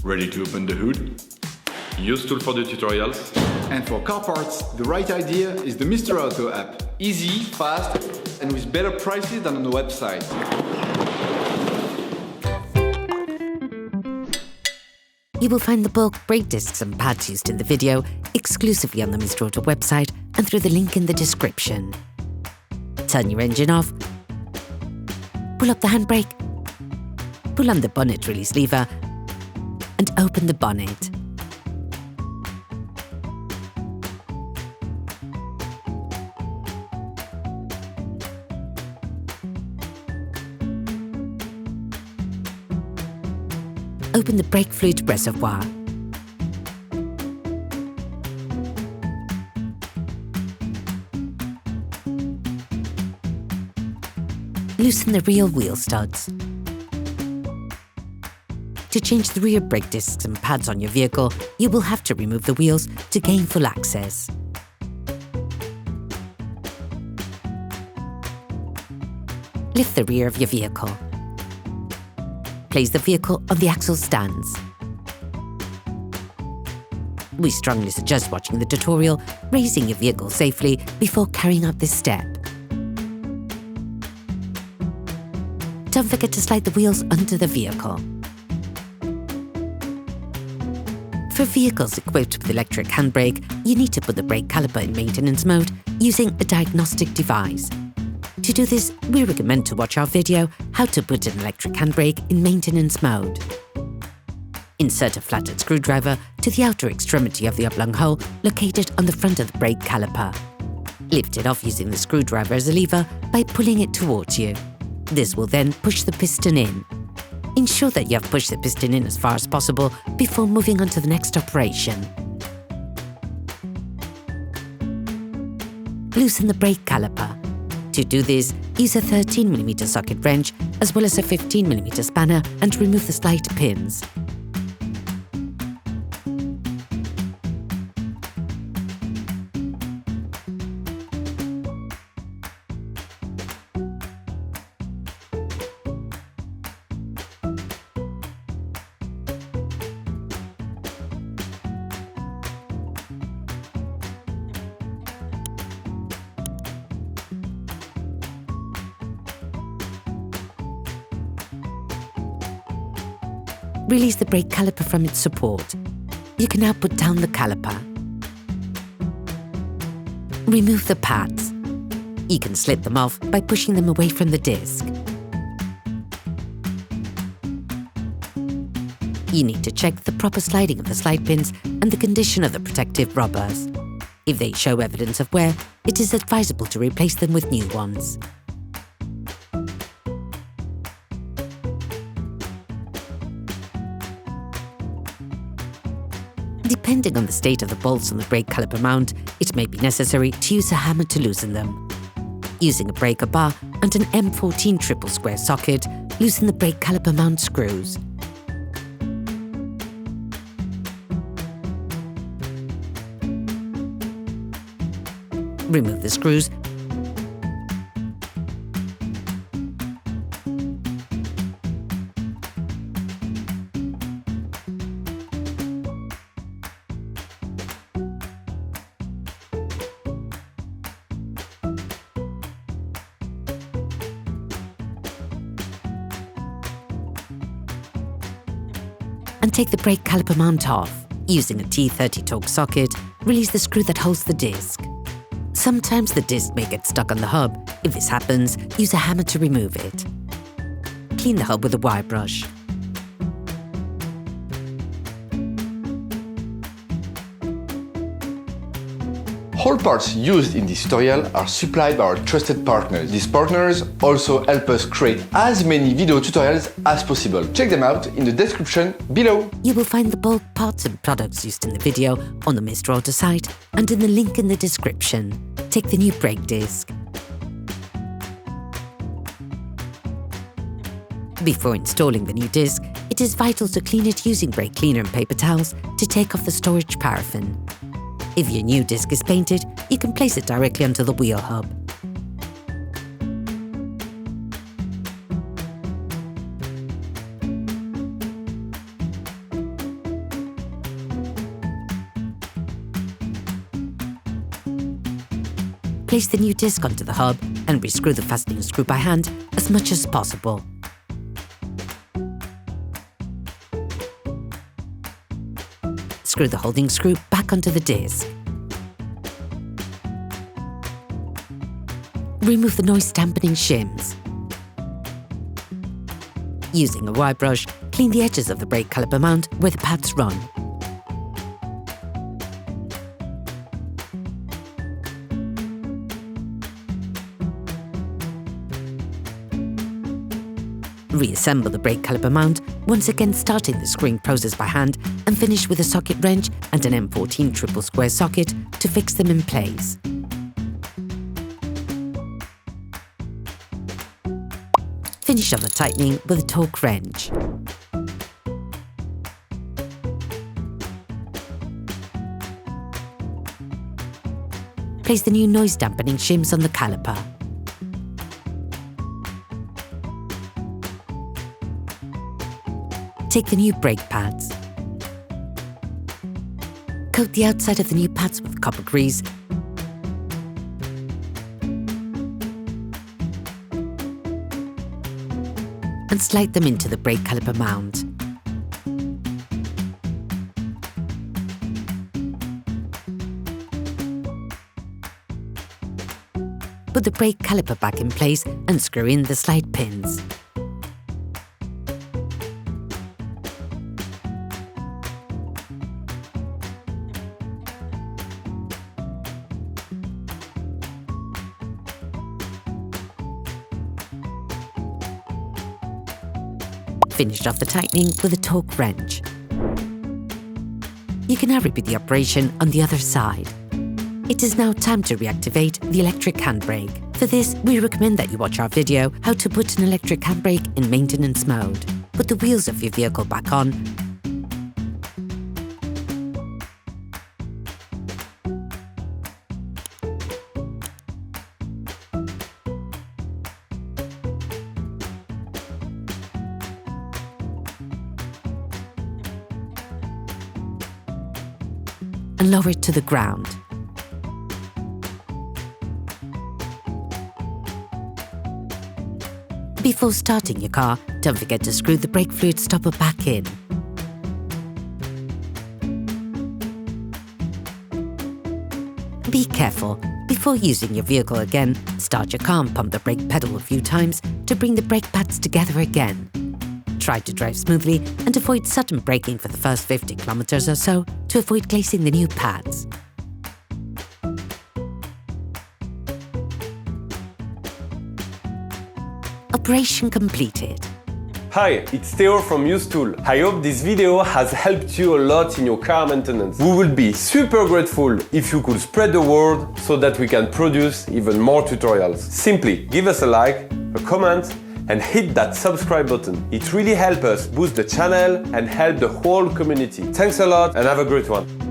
Ready to open the hood? UseTool for the tutorials. And for car parts, the right idea is the Mr. Auto app. Easy, fast, and with better prices than on the website. You will find the bulk brake discs and pads used in the video exclusively on the Mr. Auto website and through the link in the description. Turn your engine off, pull up the handbrake, pull on the bonnet release lever, and open the bonnet. Open the brake fluid reservoir. Loosen the rear wheel studs. To change the rear brake discs and pads on your vehicle, you will have to remove the wheels to gain full access. Lift the rear of your vehicle. Place the vehicle on the axle stands. We strongly suggest watching the tutorial, raising your vehicle safely before carrying out this step. Don't forget to slide the wheels under the vehicle. For vehicles equipped with electric handbrake, you need to put the brake caliper in maintenance mode using a diagnostic device. To do this, we recommend to watch our video, How to Put an Electric Handbrake in Maintenance Mode. Insert a flatted screwdriver to the outer extremity of the oblong hole located on the front of the brake caliper. Lift it off using the screwdriver as a lever by pulling it towards you. This will then push the piston in. Ensure that you have pushed the piston in as far as possible before moving on to the next operation. Loosen the brake caliper. To do this, use a 13mm socket wrench as well as a 15mm spanner and remove the slide pins. Release the brake caliper from its support. You can now put down the caliper. Remove the pads. You can slip them off by pushing them away from the disc. You need to check the proper sliding of the slide pins and the condition of the protective rubbers. If they show evidence of wear, it is advisable to replace them with new ones. Depending on the state of the bolts on the brake caliper mount, it may be necessary to use a hammer to loosen them. Using a breaker bar and an M14 Triple square socket, loosen the brake caliper mount screws. Remove the screws and take the brake caliper mount off. Using a T30 Torx socket, release the screw that holds the disc. Sometimes the disc may get stuck on the hub. If this happens, use a hammer to remove it. Clean the hub with a wire brush. All parts used in this tutorial are supplied by our trusted partners. These partners also help us create as many video tutorials as possible. Check them out in the description below. You will find the bulk parts and products used in the video on the Mr. Auto site and in the link in the description. Take the new brake disc. Before installing the new disc, it is vital to clean it using brake cleaner and paper towels to take off the storage paraffin. If your new disc is painted, you can place it directly onto the wheel hub. Place the new disc onto the hub and rescrew the fastening screw by hand as much as possible. Screw the holding screw back onto the disc. Remove the noise dampening shims. Using a wire brush, clean the edges of the brake caliper mount where the pads run. Reassemble the brake caliper mount, once again starting the screwing process by hand, and finish with a socket wrench and an M14 Triple square socket to fix them in place. Finish off the tightening with a Torx wrench. Place the new noise dampening shims on the caliper. Take the new brake pads. Coat the outside of the new pads with copper grease and slide them into the brake caliper mount. Put the brake caliper back in place and screw in the slide pins. Finished off the tightening with a Torx wrench. You can now repeat the operation on the other side. It is now time to reactivate the electric handbrake. For this, we recommend that you watch our video how to put an electric handbrake in maintenance mode. Put the wheels of your vehicle back on and lower it to the ground. Before starting your car, don't forget to screw the brake fluid stopper back in. Be careful. Before using your vehicle again, start your car and pump the brake pedal a few times to bring the brake pads together again. Try to drive smoothly and avoid sudden braking for the first 50 kilometers or so to avoid glazing the new pads. Operation completed. Hi, it's Theo from UseTool. I hope this video has helped you a lot in your car maintenance. We will be super grateful if you could spread the word so that we can produce even more tutorials. Simply give us a like, a comment, and hit that subscribe button. It really helps us boost the channel and help the whole community. Thanks a lot and have a great one.